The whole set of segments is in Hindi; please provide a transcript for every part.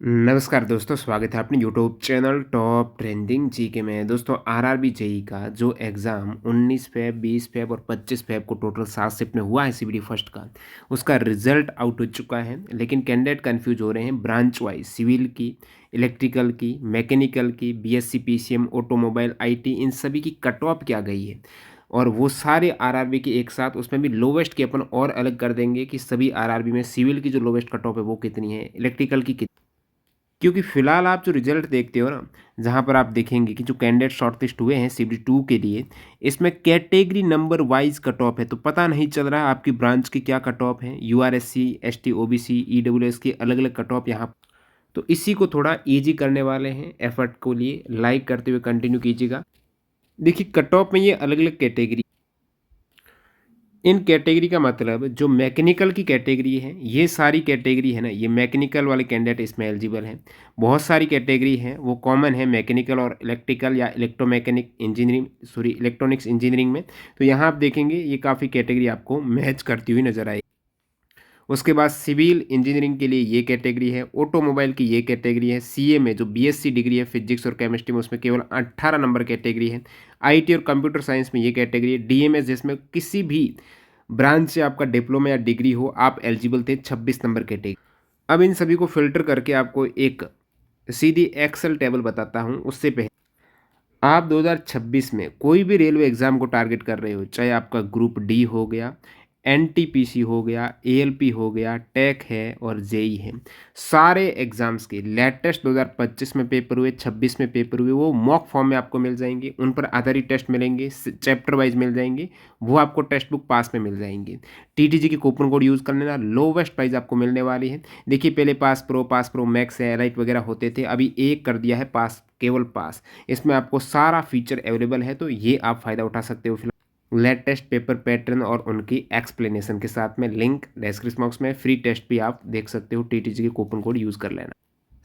नमस्कार दोस्तों, स्वागत है अपने YouTube channel top trending GK में। दोस्तों आरआरबी जेई का जो एग्ज़ाम 19 फेब, 20 फेब और 25 फेब को टोटल 7 शिफ्ट में हुआ है सीबीडी फर्स्ट का, उसका रिजल्ट आउट हो चुका है। लेकिन कैंडिडेट कंफ्यूज हो रहे हैं ब्रांच वाइज, सिविल की, इलेक्ट्रिकल की, मैकेनिकल की, बीएससी पीसीएम, ऑटोमोबाइल, आईटी, इन सभी की कट ऑफ क्या गई है। और वो सारे आरआरबी के एक साथ उसमें भी लोवेस्ट की अपन और अलग कर देंगे कि सभी आरआरबी में सिविल की जो लोवेस्ट कट ऑफ है वो कितनी है, इलेक्ट्रिकल की कितनी। क्योंकि फिलहाल आप जो रिजल्ट देखते हो ना, जहाँ पर आप देखेंगे कि जो कैंडिडेट शॉर्टलिस्ट हुए हैं सीबीडी 2 के लिए, इसमें category number wise cut off है। तो पता नहीं चल रहा है आपकी ब्रांच की क्या कट ऑफ है। यूआरएससी, एसटी, ओबीसी, ईडब्ल्यूएस की अलग अलग कट ऑफ यहाँ। तो इसी को थोड़ा इजी करने वाले हैं। एफर्ट को लिए लाइक करते हुए कंटिन्यू कीजिएगा। देखिए कट ऑफ में ये अलग अलग कैटेगरी, इन कैटेगरी का मतलब जो मैकेनिकल की कैटेगरी है, ये सारी कैटेगरी है ना, ये मैकेनिकल वाले कैंडिडेट इसमें एलिजिबल हैं। बहुत सारी कैटेगरी हैं वो कॉमन है मैकेनिकल और इलेक्ट्रिकल या electromechanic engineering, sorry electronics engineering में। तो यहाँ आप देखेंगे ये काफ़ी कैटेगरी आपको मैच करती हुई नजर आएगी। उसके बाद सिविल इंजीनियरिंग के लिए ये कैटेगरी है, ऑटोमोबाइल की ये कैटेगरी है, सीए में जो बीएससी डिग्री है फिजिक्स और केमिस्ट्री में उसमें केवल 18 नंबर कैटेगरी है, आईटी और कंप्यूटर साइंस में ये कैटेगरी है, डीएमएस जिसमें किसी भी ब्रांच से आपका डिप्लोमा या डिग्री हो आप एलिजिबल थे, 26 नंबर कैटेगरी। अब इन सभी को फिल्टर करके आपको एक सीधी एक्सेल टेबल बताता हूँ। उससे पहले आप 2026 में कोई भी रेलवे एग्ज़ाम को टारगेट कर रहे हो, चाहे आपका ग्रुप डी हो गया, एनटीपीसी हो गया, एएलपी हो गया, टेक है और जेई है, सारे एग्ज़ाम्स के लेटेस्ट 2025 में पेपर हुए, 26 में पेपर हुए, वो मॉक फॉर्म में आपको मिल जाएंगे। उन पर आधारित टेस्ट मिलेंगे, चैप्टर वाइज मिल जाएंगे, वो आपको टेक्स्ट बुक पास में मिल जाएंगे। टीटीजी की कूपन कोड यूज़ कर लेना, लोवेस्ट प्राइस आपको मिलने वाली है। देखिए पहले पास प्रो मैक्स है, एलाइट वगैरह होते थे, अभी एक कर दिया है पास, केवल पास। इसमें आपको सारा फीचर अवेलेबल है, तो ये आप फ़ायदा उठा सकते हो। फिलहाल लेटेस्ट पेपर पैटर्न और उनकी एक्सप्लेनेशन के साथ में लिंक डिस्क्रिप्शन बॉक्स में, फ्री टेस्ट भी आप देख सकते हो, टीटीजी के कूपन कोड यूज़ कर लेना।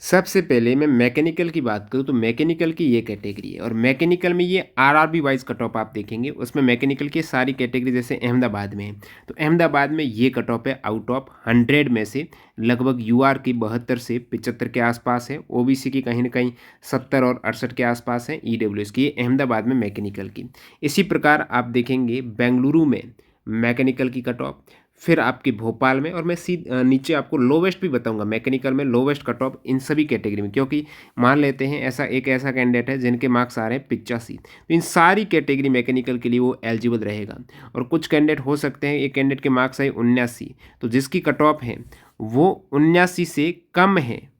सबसे पहले मैं मैकेनिकल की बात करूँ तो मैकेनिकल की ये कैटेगरी है, और मैकेनिकल में ये आरआरबी वाइज कट ऑफ आप देखेंगे। उसमें मैकेनिकल की सारी कैटेगरी जैसे अहमदाबाद में है, तो अहमदाबाद में ये कट ऑफ है आउट ऑफ 100 में से लगभग यूआर की 72 से 75 के आसपास है, ओबीसी की कहीं ना कहीं 70 और 68 के आसपास है, ईडब्ल्यूएस की, ये अहमदाबाद में मैकेनिकल की। इसी प्रकार आप देखेंगे बेंगलुरु में मैकेनिकल की कट ऑफ, फिर आपकी भोपाल में, और मैं नीचे आपको लोवेस्ट भी बताऊंगा मैकेनिकल में लोवेस्ट कट ऑफ इन सभी कैटेगरी में। क्योंकि मान लेते हैं ऐसा कैंडिडेट है जिनके मार्क्स आ रहे हैं 85, तो इन सारी कैटेगरी मैकेनिकल के लिए वो एलिजिबल रहेगा। और कुछ कैंडिडेट हो सकते हैं, एक कैंडिडेट के मार्क्स आए 79, तो जिसकी कट ऑफ है वो 79 से कम है,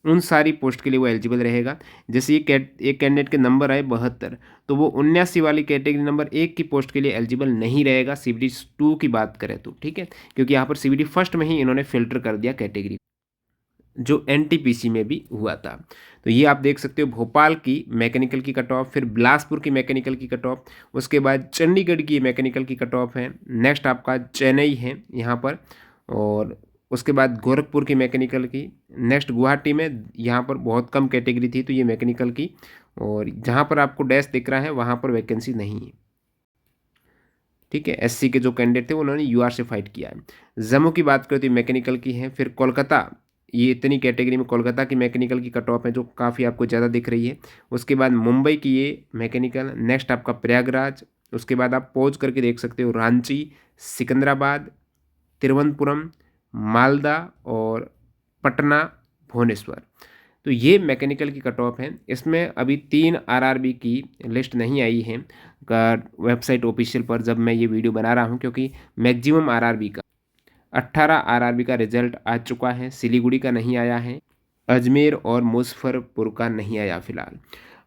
उन सारी पोस्ट के लिए वो एलिजिबल रहेगा। जैसे एक कैंडिडेट के नंबर आए 72, तो वो 79 वाली कैटेगरी नंबर 1 की पोस्ट के लिए एलिजिबल नहीं रहेगा सीबीडी 2 की बात करें तो, ठीक है। क्योंकि यहाँ पर सीबीडी फर्स्ट में ही इन्होंने फिल्टर कर दिया कैटेगरी, जो एनटीपीसी में भी हुआ था। तो ये आप देख सकते हो भोपाल की मैकेनिकल की कट ऑफ, फिर बिलासपुर की मैकेनिकल की कट ऑफ, उसके बाद चंडीगढ़ की मैकेनिकल की कट ऑफ है, नेक्स्ट आपका चेन्नई है यहाँ पर, और उसके बाद गोरखपुर की मैकेनिकल की, नेक्स्ट गुवाहाटी में, यहाँ पर बहुत कम कैटेगरी थी तो ये मैकेनिकल की, और जहाँ पर आपको डैश दिख रहा है वहाँ पर वैकेंसी नहीं है, ठीक है। एससी के जो कैंडिडेट थे उन्होंने यूआर से फाइट किया है। जम्मू की बात करते हैं मैकेनिकल की है, फिर कोलकाता, ये इतनी कैटेगरी में कोलकाता की मैकेनिकल की कट ऑफ है जो काफ़ी आपको ज़्यादा दिख रही है। उसके बाद मुंबई की ये मैकेनिकल, नेक्स्ट आपका प्रयागराज, उसके बाद आप पहुँच करके देख सकते हो रांची, सिकंदराबाद, तिरुवनंतपुरम, मालदा और पटना, भुवनेश्वर। तो ये मैकेनिकल की कट ऑफ है। इसमें अभी 3 आरआरबी की लिस्ट नहीं आई है वेबसाइट ऑफिशियल पर जब मैं ये वीडियो बना रहा हूँ, क्योंकि मैक्सिमम आरआरबी का 18 आरआरबी का रिजल्ट आ चुका है, सिलीगुड़ी का नहीं आया है, अजमेर और मुजफ्फरपुर का नहीं आया फिलहाल।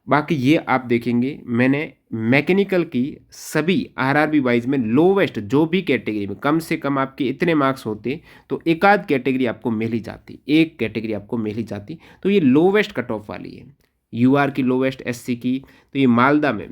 बाकी ये आप देखेंगे मैंने मैकेनिकल की सभी आरआरबी वाइज में लोवेस्ट, जो भी कैटेगरी में कम से कम आपके इतने मार्क्स होते तो एक आध कैटेगरी आपको मिल ही जाती, एक कैटेगरी आपको मिल ही जाती। तो ये लोवेस्ट कट ऑफ वाली है, यूआर की लोवेस्ट, एससी की। तो ये मालदा में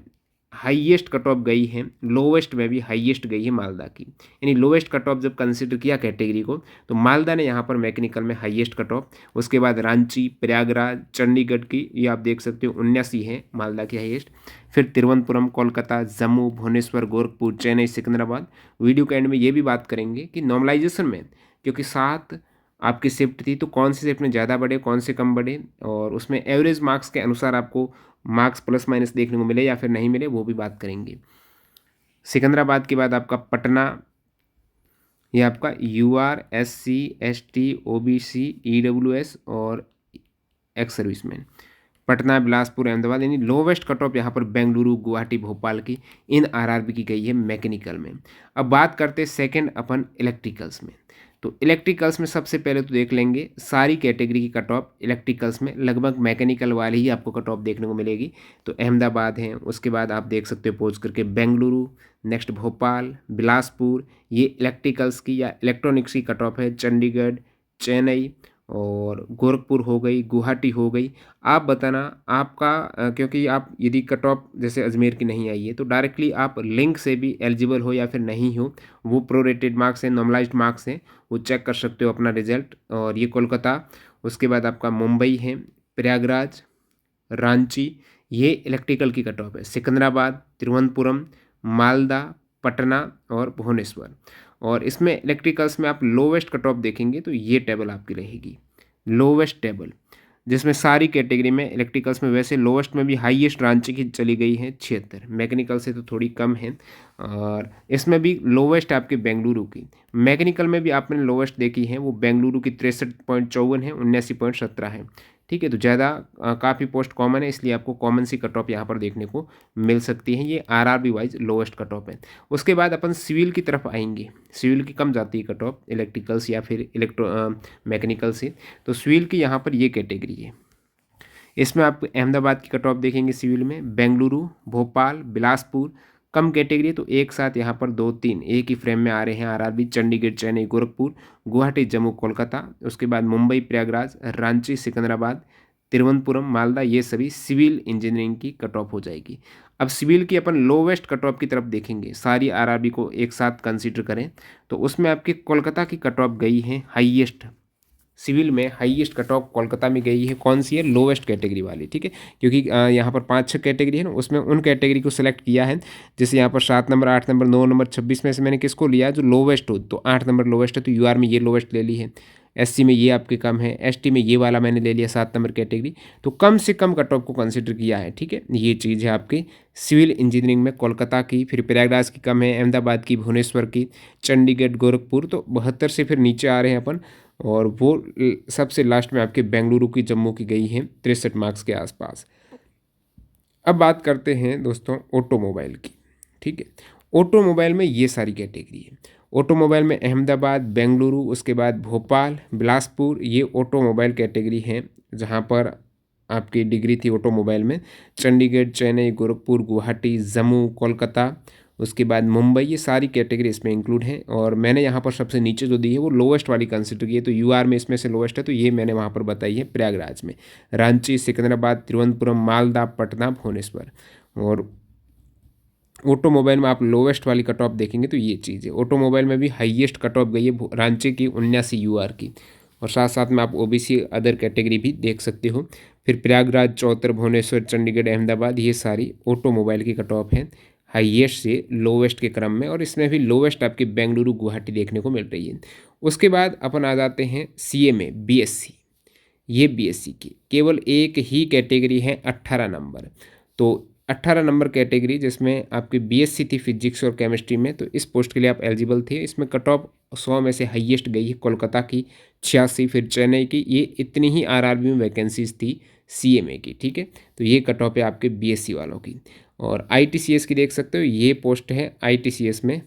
हाईएस्ट कट ऑफ गई है, लोवेस्ट में भी हाईएस्ट गई है मालदा की। यानी लोवेस्ट कट ऑफ जब कंसिडर किया कैटेगरी को, तो मालदा ने यहाँ पर मैकेनिकल में हाईएस्ट कट ऑफ। उसके बाद रांची, प्रयागराज, चंडीगढ़ की ये आप देख सकते हो 79 है मालदा की हाईएस्ट। फिर तिरुवनंतपुरम, कोलकाता, जम्मू, भुवनेश्वर, गोरखपुर, चेन्नई, सिकंदराबाद। वीडियो के एंड में ये भी बात करेंगे कि नॉर्मलाइजेशन में, क्योंकि 7 आपकी शिफ्ट थी, तो कौन सी शिफ्ट में ज़्यादा बढ़े, कौन से कम बढ़े, और उसमें एवरेज मार्क्स के अनुसार आपको मार्क्स प्लस माइनस देखने को मिले या फिर नहीं मिले, वो भी बात करेंगे। सिकंदराबाद के बाद आपका पटना, ये आपका UR SC ST OBC EWS और एक्स सर्विसमैन। पटना, बिलासपुर, अहमदाबाद, यानी लोवेस्ट कट ऑफ यहाँ पर बेंगलुरु, गुवाहाटी, भोपाल की इन आरआरबी की गई है मैकेनिकल में। अब बात करते हैं सेकंड अपन इलेक्ट्रिकल्स में। तो इलेक्ट्रिकल्स में सबसे पहले तो देख लेंगे सारी कैटेगरी की कट ऑफ इलेक्ट्रिकल्स में लगभग मैकेनिकल वाली ही आपको कट ऑफ देखने को मिलेगी। तो अहमदाबाद है, उसके बाद आप देख सकते हो पोज करके बेंगलुरु, नेक्स्ट भोपाल, बिलासपुर, ये इलेक्ट्रिकल्स की या इलेक्ट्रॉनिक्स की कट ऑफ है। चंडीगढ़, चेन्नई और गोरखपुर हो गई, गुवाहाटी हो गई। आप बताना आपका क्योंकि आप यदि कट ऑफ जैसे अजमेर की नहीं आई है तो डायरेक्टली आप लिंक से भी एलिजिबल हो या फिर नहीं हो, वो प्रोरेटेड मार्क्स हैं, नॉर्मलाइज्ड मार्क्स हैं, वो चेक कर सकते हो अपना रिजल्ट। और ये कोलकाता, उसके बाद आपका मुंबई है, प्रयागराज, रांची, ये इलेक्ट्रिकल की कट ऑफ है। सिकंदराबाद, तिरुवनंतपुरम, मालदा, पटना और भुवनेश्वर। और इसमें इलेक्ट्रिकल्स में आप लोवेस्ट कट ऑफ देखेंगे तो ये टेबल आपकी रहेगी, लोवेस्ट टेबल, जिसमें सारी कैटेगरी में इलेक्ट्रिकल्स में वैसे लोवेस्ट में भी हाईएस्ट रांची की चली गई है 76, मैकेनिकल से तो थोड़ी कम है। और इसमें भी लोवेस्ट आपके बेंगलुरु की, मैकेनिकल में भी आपने लोवेस्ट देखी है वो बेंगलुरु की 63.54 है, 79.17 है। ठीक है, तो ज़्यादा काफ़ी पोस्ट कॉमन है, इसलिए आपको कॉमन सी कट ऑफ यहाँ पर देखने को मिल सकती है। ये RRB wise lowest cut off है। उसके बाद अपन सिविल की तरफ आएंगे। सिविल की कम जाती है कट ऑफ इलेक्ट्रिकल्स या फिर मैकेनिकल से। तो सिविल की यहाँ पर ये कैटेगरी है। इसमें आप अहमदाबाद की कट ऑफ देखेंगे सिविल में, बेंगलुरु, भोपाल, बिलासपुर कम कैटेगरी है तो एक साथ यहाँ पर 2-3 एक ही फ्रेम में आ रहे हैं आरआरबी। चंडीगढ़, चेन्नई, गोरखपुर, गुवाहाटी, जम्मू, कोलकाता, उसके बाद मुंबई, प्रयागराज, रांची, सिकंदराबाद, तिरुवनंतपुरम, मालदा, ये सभी सिविल इंजीनियरिंग की कट ऑफ हो जाएगी। अब सिविल की अपन लोवेस्ट कट ऑफ की तरफ देखेंगे, सारी आरआरबी को एक साथ कंसीडर करें तो उसमें आपकी कोलकाता की कट ऑफ गई है हाईएस्ट। सिविल में हाईएस्ट कट ऑफ कोलकाता में गई है, कौन सी है, लोवेस्ट कैटेगरी वाली। ठीक है, क्योंकि यहाँ पर 5-6 कैटेगरी है ना, उसमें उन कैटेगरी को सिलेक्ट किया है। जैसे यहाँ पर 7 नंबर, 8 नंबर, 9 नंबर, 26 में से मैंने किसको लिया जो लोवेस्ट हो, तो 8 नंबर लोवेस्ट है, तो यूआर में ये लोवेस्ट ले ली है। SC में ये आपके कम है, ST में ये वाला मैंने ले लिया 7 नंबर कैटेगरी। तो कम से कम कट ऑफ को कंसिडर किया है। ठीक है, ये चीज़ है आपकी सिविल इंजीनियरिंग में। कोलकाता की, फिर प्रयागराज की कम है, अहमदाबाद की, भुवनेश्वर की, चंडीगढ़, गोरखपुर, तो 72 से फिर नीचे आ रहे हैं अपन। और वो सबसे लास्ट में आपके बेंगलुरु की, जम्मू की गई है 63 मार्क्स के आसपास। अब बात करते हैं दोस्तों ऑटोमोबाइल की। ठीक है, ऑटोमोबाइल में ये सारी कैटेगरी है। ऑटोमोबाइल में अहमदाबाद, बेंगलुरु, उसके बाद भोपाल, बिलासपुर, ये ऑटोमोबाइल कैटेगरी है जहाँ पर आपकी डिग्री थी ऑटोमोबाइल में। चंडीगढ़, चेन्नई, गोरखपुर, गुवाहाटी, जम्मू, कोलकाता, उसके बाद मुंबई, ये सारी कैटेगरी इसमें इंक्लूड है। और मैंने यहाँ पर सबसे नीचे जो दी है वो लोवेस्ट वाली कंसिडर की है, तो यूआर में इसमें से लोवेस्ट है, तो ये मैंने वहाँ पर बताई है प्रयागराज में। रांची, सिकंदराबाद, तिरुवनंतपुरम, मालदा, पटना, भुवनेश्वर। और ऑटोमोबाइल में आप लोवेस्ट वाली कट ऑफ देखेंगे तो ये चीज़ है। ऑटोमोबाइल में भी हाईएस्ट कट ऑफ गई है रांची की 79 यूआर की। और साथ साथ में आप ओबीसी अदर कैटेगरी भी देख सकते हो। फिर प्रयागराज, 74, भुवनेश्वर, चंडीगढ़, अहमदाबाद, ये सारी ऑटोमोबाइल की कट ऑफ है हाईएस्ट से लोवेस्ट के क्रम में। और इसमें भी लोवेस्ट आपकी बेंगलुरु, गुवाहाटी देखने को मिल रही है। उसके बाद अपन आ जाते हैं सीए में, बीएससी। ये बीएससी की केवल एक ही कैटेगरी है 18 नंबर। तो 18 नंबर कैटेगरी जिसमें आपकी बीएससी थी फिजिक्स और केमिस्ट्री में, तो इस पोस्ट के लिए आप एलिजिबल थे। इसमें कट ऑफ 100 में से हाईएस्ट गई है कोलकाता की 86, फिर चेन्नई की। ये इतनी ही आरआरबी में वैकेंसीज थी सीएमए की। ठीक है, तो ये कट ऑफ है आपके बीएससी वालों की। और आईटीसीएस की देख सकते हो, ये पोस्ट है आईटीसीएस में।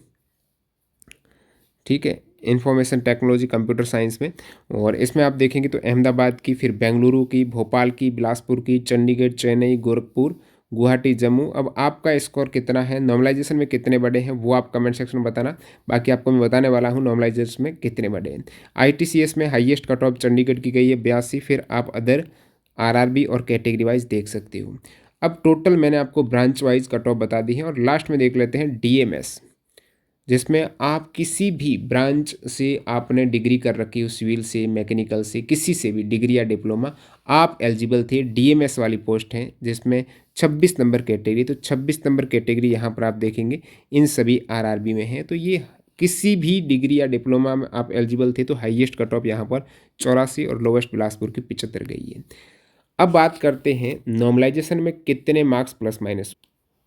ठीक है, इंफॉर्मेशन टेक्नोलॉजी कंप्यूटर साइंस में। और इसमें आप देखेंगे तो अहमदाबाद की, फिर बेंगलुरु की, भोपाल की, बिलासपुर की, चंडीगढ़, चेन्नई, गोरखपुर, गुवाहाटी, जम्मू। अब आपका स्कोर कितना है, नॉर्मलाइजेशन में कितने बड़े हैं, वो आप कमेंट सेक्शन में बताना। बाकी आपको मैं बताने वाला हूँ नॉर्मलाइजेशन में कितने बड़े हैं। आईटीसीएस में हाईएस्ट कट ऑफ चंडीगढ़ की गई है 82, फिर आप अदर आरआरबी और कैटेगरी वाइज देख सकते हो। अब टोटल मैंने आपको ब्रांच वाइज कट ऑफ बता दी है। और लास्ट में देख लेते हैं डीएमएस, जिसमें आप किसी भी ब्रांच से आपने डिग्री कर रखी हो, सिविल से, मैकेनिकल से, किसी से भी डिग्री या डिप्लोमा, आप एलिजिबल थे। डीएमएस वाली पोस्ट है जिसमें 26 नंबर कैटेगरी, तो 26 नंबर कैटेगरी यहाँ पर आप देखेंगे इन सभी आरआरबी में है। तो ये किसी भी डिग्री या डिप्लोमा में आप एलिजिबल थे तो हाईएस्ट कट ऑफ यहाँ पर 84 और लोवेस्ट बिलासपुर की 75 गई है। अब बात करते हैं नॉर्मलाइजेशन में कितने मार्क्स प्लस माइनस।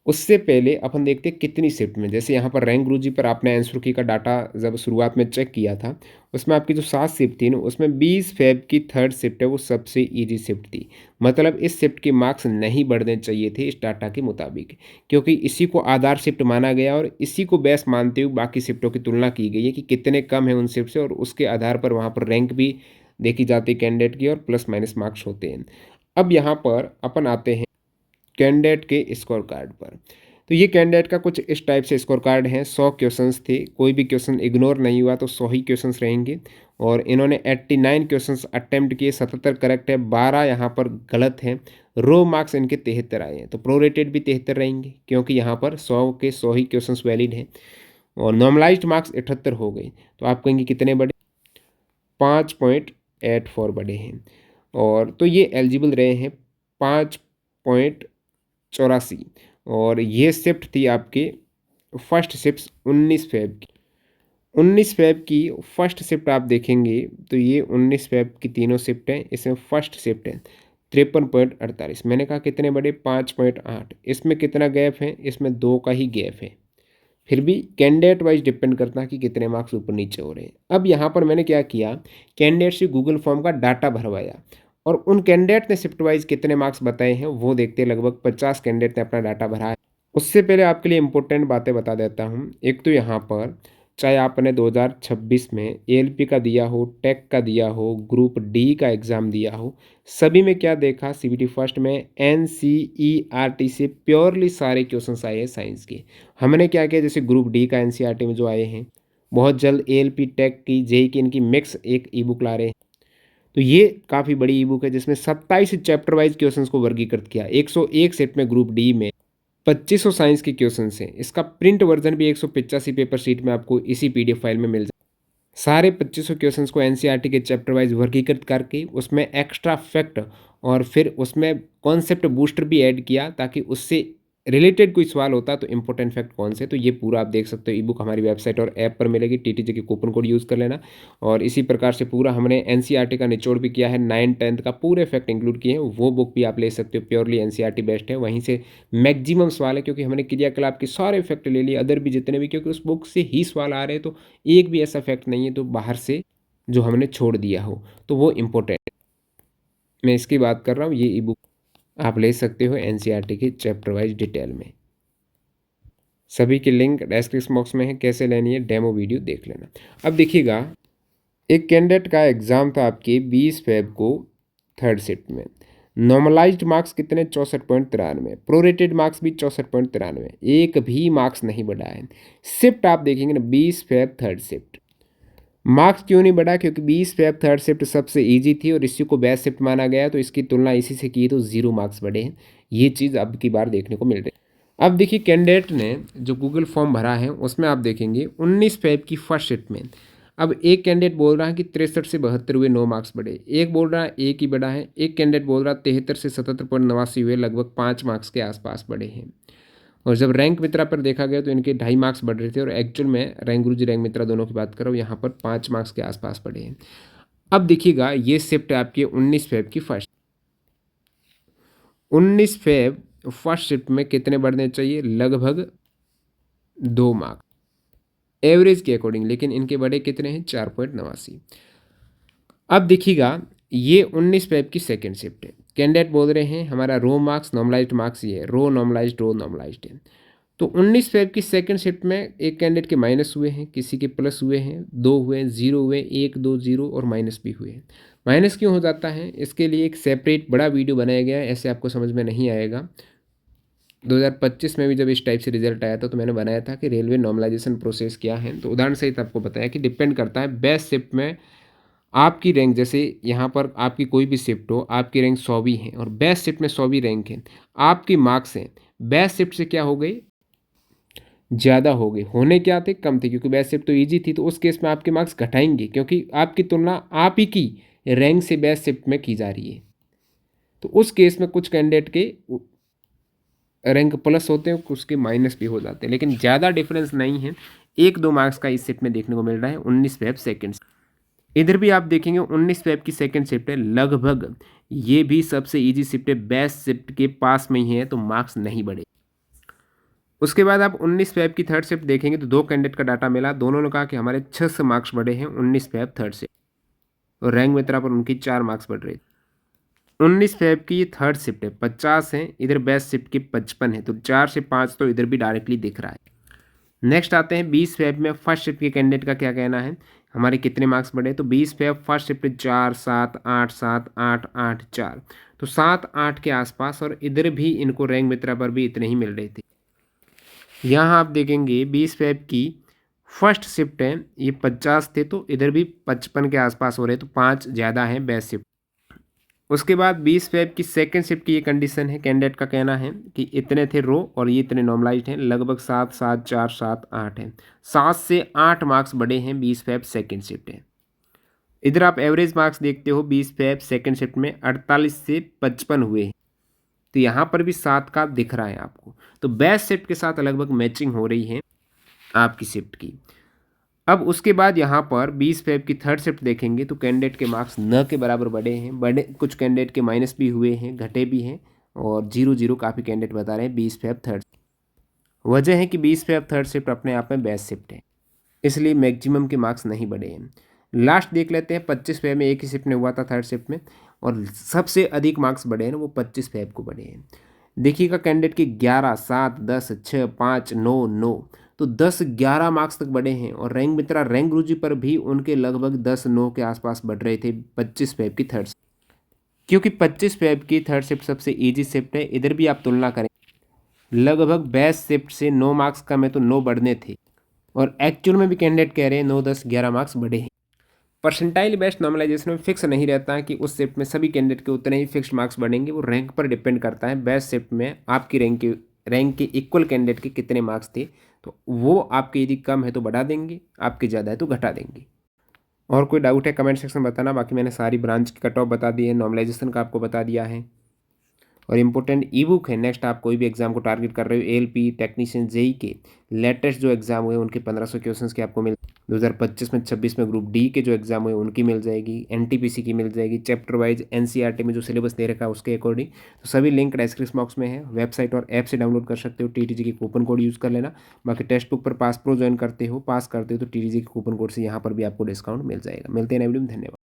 उससे पहले अपन देखते हैं कितनी शिफ्ट में। जैसे यहाँ पर रैंक गुरुजी पर आपने आंसर की का डाटा जब शुरुआत में चेक किया था, उसमें आपकी जो 7 शिफ्ट थी ना, उसमें 20 फेब की थर्ड शिफ्ट है वो सबसे इजी शिफ्ट थी। मतलब इस शिफ्ट के मार्क्स नहीं बढ़ने चाहिए थे इस डाटा के मुताबिक, क्योंकि इसी को आधार शिफ्ट माना गया और इसी को बेस मानते हुए बाकी शिफ्टों की तुलना की गई है कि कितने कम है उन शिफ्ट से, और उसके आधार पर वहाँ पर रैंक भी देखी जाती है कैंडिडेट की और प्लस माइनस मार्क्स होते हैं। अब यहाँ पर अपन आते हैं कैंडिडेट के स्कोर कार्ड पर। तो ये कैंडिडेट का कुछ इस टाइप से स्कोर कार्ड है। 100 क्वेश्चंस थे, कोई भी क्वेश्चन इग्नोर नहीं हुआ तो 100 ही क्वेश्चंस रहेंगे। और इन्होंने 89 क्वेश्चंस अटेम्प्ट किए, 77 करेक्ट है, 12 यहाँ पर गलत हैं। रो मार्क्स इनके 73 आए हैं, तो प्रोरेटेड भी 73 रहेंगे क्योंकि यहाँ पर 100 के 100 ही क्वेश्चंस वैलिड हैं। और नॉर्मलाइज्ड मार्क्स 78 हो गए, तो आप कहेंगे कितने बढ़े, 5.84 बढ़े हैं। और तो ये एलिजिबल रहे हैं 5.84। और ये शिफ्ट थी आपके फर्स्ट शिफ्ट 19 फेब की। 19 फेब की फर्स्ट शिफ्ट आप देखेंगे तो ये 19 फेब की तीनों शिफ्ट हैं, इसमें फर्स्ट शिफ्ट है 53.48। मैंने कहा कितने बड़े, 5.8। इसमें कितना गैप है, इसमें 2 का ही गैप है। फिर भी कैंडिडेट वाइज डिपेंड करता है कि कितने मार्क्स ऊपर नीचे हो रहे हैं। अब यहाँ पर मैंने क्या किया, कैंडिडेट से गूगल फॉर्म का डाटा भरवाया और उन कैंडिडेट ने शिफ्ट वाइज कितने मार्क्स बताए हैं वो देखते हैं। लगभग 50 कैंडिडेट ने अपना डाटा भरा है। उससे पहले आपके लिए इंपॉर्टेंट बातें बता देता हूँ। एक तो यहाँ पर चाहे आपने 2026 में एएलपी का दिया हो, टेक का दिया हो, ग्रुप डी का एग्ज़ाम दिया हो, सभी में क्या देखा, सीबीटी फर्स्ट में एनसीईआरटी से प्योरली सारे क्वेश्चंस आए हैं साइंस के। हमने क्या किया, जैसे ग्रुप डी का एनसीईआरटी में जो आए हैं, बहुत जल्द एएलपी टेक की जेई की इनकी मिक्स एक ई बुक ला रहे हैं। तो ये काफ़ी बड़ी ई बुक है जिसमें 27 चैप्टर वाइज क्वेश्चंस को वर्गीकृत किया। 101 सेट में ग्रुप डी में 2500 साइंस के क्वेश्चंस हैं। इसका प्रिंट वर्जन भी 185 पेपर शीट में आपको इसी पीडीएफ फाइल में मिल जाए। सारे 2500 क्वेश्चंस को एनसीईआरटी के चैप्टर वाइज वर्गीकृत करके उसमें एक्स्ट्रा फैक्ट और फिर उसमें कॉन्सेप्ट बूस्टर भी ऐड किया ताकि उससे रिलेटेड कोई सवाल होता तो इंपॉर्टेंट फैक्ट कौन से। तो ये पूरा आप देख सकते हो, ई बुक हमारी वेबसाइट और ऐप पर मिलेगी। टीटीजे के कूपन कोड यूज़ कर लेना। और इसी प्रकार से पूरा हमने एनसीईआरटी का निचोड़ भी किया है, 9th-10th का पूरे फैक्ट इंक्लूड किए हैं। वो बुक भी आप ले सकते हो, प्योरली एनसीईआरटी बेस्ड है। वहीं से मैक्सिमम सवाल है क्योंकि हमने क्रियाकलाप के सारे फैक्ट ले लिए, अदर भी जितने भी, क्योंकि उस बुक से ही सवाल आ रहे हैं। तो एक भी ऐसा फैक्ट नहीं है तो बाहर से जो हमने छोड़ दिया हो तो वो इम्पोर्टेंट, मैं इसकी बात कर रहा हूँ। ये ई बुक आप ले सकते हो एनसीईआरटी के चैप्टर वाइज डिटेल में। सभी की लिंक डिस्क्रिप्शन बॉक्स में है, कैसे लेनी है डेमो वीडियो देख लेना। अब देखिएगा, एक कैंडिडेट का एग्ज़ाम था आपके 20 फेब को थर्ड शिफ्ट में। नॉर्मलाइज्ड मार्क्स कितने, 64.93। प्रोरेटेड मार्क्स भी 64.93, एक भी मार्क्स नहीं बढ़ा है। शिफ्ट आप देखेंगे ना, 20 फेब थर्ड शिफ्ट। मार्क्स क्यों नहीं बढ़ा, क्योंकि 20 फेब थर्ड शिफ्ट सबसे इजी थी और इसी को बेस्ट शिफ्ट माना गया, तो इसकी तुलना इसी से की तो 0 मार्क्स बढ़े हैं। ये चीज़ अब की बार देखने को मिल रही है। अब देखिए, कैंडिडेट ने जो गूगल फॉर्म भरा है उसमें आप देखेंगे 19 फेब की फर्स्ट शिफ्ट में अब एक कैंडिडेट बोल रहा है कि 63 से 72 हुए, 9 मार्क्स बढ़े। एक बोल रहा है एक ही बढ़ा है। एक कैंडिडेट बोल रहा है 73 से 77.89 हुए, लगभग 5 मार्क्स के आसपास बढ़े हैं। और जब रैंक मित्रा पर देखा गया तो इनके 2.5 मार्क्स बढ़ रहे थे, और एक्चुअल में रैंक गुरुजी रैंक मित्रा दोनों की बात कर रहा हूँ, यहाँ पर 5 मार्क्स के आसपास बढ़े हैं। अब देखिएगा, ये शिफ्ट है आपकी 19 फेब की फर्स्ट। 19 फेब फर्स्ट शिफ्ट में कितने बढ़ने चाहिए, लगभग 2 मार्क्स एवरेज के अकॉर्डिंग, लेकिन इनके बड़े कितने हैं, 4.89। अब देखिएगा, ये 19 फेब की सेकेंड शिफ्ट है। कैंडिडेट बोल रहे हैं हमारा रो मार्क्स नॉर्मलाइज्ड मार्क्स ये है, रो नॉर्मलाइज्ड है। तो 19 फेब की सेकंड शिफ्ट में एक कैंडिडेट के माइनस हुए हैं, किसी के प्लस हुए हैं, 2 हुए, 0 हुए, 1 2 0 और माइनस भी हुए हैं। माइनस क्यों हो जाता है, इसके लिए एक सेपरेट बड़ा वीडियो बनाया गया है, ऐसे आपको समझ में नहीं आएगा। 2025 में भी जब इस टाइप से रिजल्ट आया था तो मैंने बनाया था कि रेलवे नॉर्मलाइजेशन प्रोसेस क्या है, तो उदाहरण सहित आपको बताया कि डिपेंड करता है बेस्ट शिफ्ट में आपकी रैंक। जैसे यहाँ पर आपकी कोई भी शिफ्ट हो, आपकी रैंक 100 भी है और बेस्ट शिफ्ट में 100 भी रैंक है, आपकी मार्क्स हैं बेस्ट शिफ्ट से क्या हो गई, ज़्यादा हो गए। होने क्या थे, कम थे, क्योंकि बेस्ट शिफ्ट तो ईजी थी। तो उस केस में आपके मार्क्स घटाएंगे क्योंकि आपकी तुलना आप ही की रैंक से बेस्ट शिफ्ट में की जा रही है। तो उस केस में कुछ कैंडिडेट के रैंक प्लस होते हैं, कुछ के माइनस भी हो जाते हैं, लेकिन ज़्यादा डिफरेंस नहीं है। 1-2 मार्क्स का इस शिफ्ट में देखने को मिल रहा है 19 फेब सेकंड। इधर भी आप देखेंगे 19 फेब की सेकंड शिफ्ट है, लगभग ये भी सबसे ईजी शिफ्ट है, बेस्ट शिफ्ट के पास में ही है, तो मार्क्स नहीं बढ़े। उसके बाद आप 19 फेब की थर्ड शिफ्ट देखेंगे तो 2 कैंडिडेट का डाटा मिला, दोनों ने कहा कि हमारे 6 से मार्क्स बढ़े हैं 19 फेब थर्ड शिफ्ट, और रैंक मित्रा पर उनकी 4 मार्क्स बढ़ रहे थे। 19 फेब की ये थर्ड शिफ्ट है, 50 है, इधर बेस्ट शिफ्ट की 55 है, तो 4 से 5 तो इधर भी डायरेक्टली दिख रहा है। नेक्स्ट आते हैं 20 फेब में फर्स्ट शिफ्ट के कैंडिडेट का क्या कहना है, हमारे कितने मार्क्स बढ़े, तो 20 फेब फर्स्ट शिफ्ट 4 7 8 7 8 8 4, तो 7 8 के आसपास, और इधर भी इनको रैंक मित्रा पर भी इतने ही मिल रहे थे। यहाँ आप देखेंगे 20 फेब की फर्स्ट शिफ्ट है, ये 50 थे, तो इधर भी 55 के आसपास हो रहे, तो 5 ज़्यादा है बेस्ट शिफ्ट। उसके बाद 20 फेब की सेकंड शिफ्ट की ये कंडीशन है, कैंडिडेट का कहना है कि इतने थे रो और ये इतने नॉर्मलाइज्ड हैं, लगभग 7 7 4 7 8 हैं, 7 से 8 मार्क्स बढ़े हैं 20 फेब सेकंड शिफ्ट है। इधर आप एवरेज मार्क्स देखते हो 20 फेब सेकंड शिफ्ट में 48 से 55 हुए हैं, तो यहाँ पर भी 7 का दिख रहा है आपको, तो बेस्ट शिफ्ट के साथ लगभग मैचिंग हो रही है आपकी शिफ्ट की। अब उसके बाद यहाँ पर 20 फेब की थर्ड शिफ्ट देखेंगे तो कैंडिडेट के मार्क्स न के बराबर बढ़े हैं, बड़े कुछ कैंडिडेट के माइनस भी हुए हैं, घटे भी हैं, और 0 काफ़ी कैंडिडेट बता रहे हैं 20 फेब थर्ड। वजह है कि 20 फेब थर्ड शिफ्ट अपने आप में बेस्ट शिफ्ट है, इसलिए मैक्सिमम के मार्क्स नहीं बढ़े हैं। लास्ट देख लेते हैं 25 फेब में, एक ही शिफ्ट में हुआ था थर्ड शिफ्ट में, और सबसे अधिक मार्क्स बढ़े हैं ना वो 25 फेब को बढ़े हैं। देखिएगा कैंडिडेट के 11 7 10 6 5 9 9, तो 10 11 मार्क्स तक बढ़े हैं, और रैंक मित्रा रैंक गुरुजी पर भी उनके लगभग 10 9 के आसपास बढ़ रहे थे 25 फेब की थर्ड शिफ्ट। क्योंकि 25 फेब की थर्ड शिफ्ट सबसे ईजी शिफ्ट है, इधर भी आप तुलना करें लगभग बेस्ट शिफ्ट से 9 मार्क्स कम है, तो 9 बढ़ने थे, और एक्चुअल में भी कैंडिडेट कह रहे हैं 9 10 11 मार्क्स बढ़े हैं। परसेंटाइल बेस्ड नॉर्मलाइजेशन में फिक्स नहीं रहता है कि उस शिफ्ट में सभी कैंडिडेट के उतने ही फिक्स्ड मार्क्स बढ़ेंगे, वो रैंक पर डिपेंड करता है। बेस्ट शिफ्ट में आपकी रैंक के इक्वल कैंडिडेट के कितने मार्क्स थे, तो वो आपके यदि कम है तो बढ़ा देंगे, आपके ज़्यादा है तो घटा देंगे। और कोई डाउट है कमेंट सेक्शन में बताना, बाकी मैंने सारी ब्रांच की कट ऑफ बता दी है, नॉर्मलाइजेशन का आपको बता दिया है, और इंपॉर्टेंट ई बुक है। नेक्स्ट आप कोई भी एग्जाम को टारगेट कर रहे हो, एएलपी टेक्नीशियन जेई के लेटेस्ट जो एग्जाम हुए उनके 1500 क्वेश्चंस की आपको 2025 में 26 में ग्रुप डी के जो एग्जाम हुए उनकी मिल जाएगी, एनटीपीसी की मिल जाएगी, चैप्टर वाइज एनसीईआरटी में जो सिलेबस दे रखा है उसके अकॉर्डिंग। तो सभी लिंक डिस्क्रिप्शन बॉक्स में है, वेबसाइट और ऐप से डाउनलोड कर सकते हो, टीटीजी के कूपन कोड यूज़ कर लेना। बाकी टेक्स्ट बुक पर पास प्रो ज्वाइन करते हो, पास करते हो तो टीटीजी के कूपन कोड से यहाँ पर भी आपको डिस्काउंट मिल जाएगा। मिलते हैं नई वीडियो में, धन्यवाद।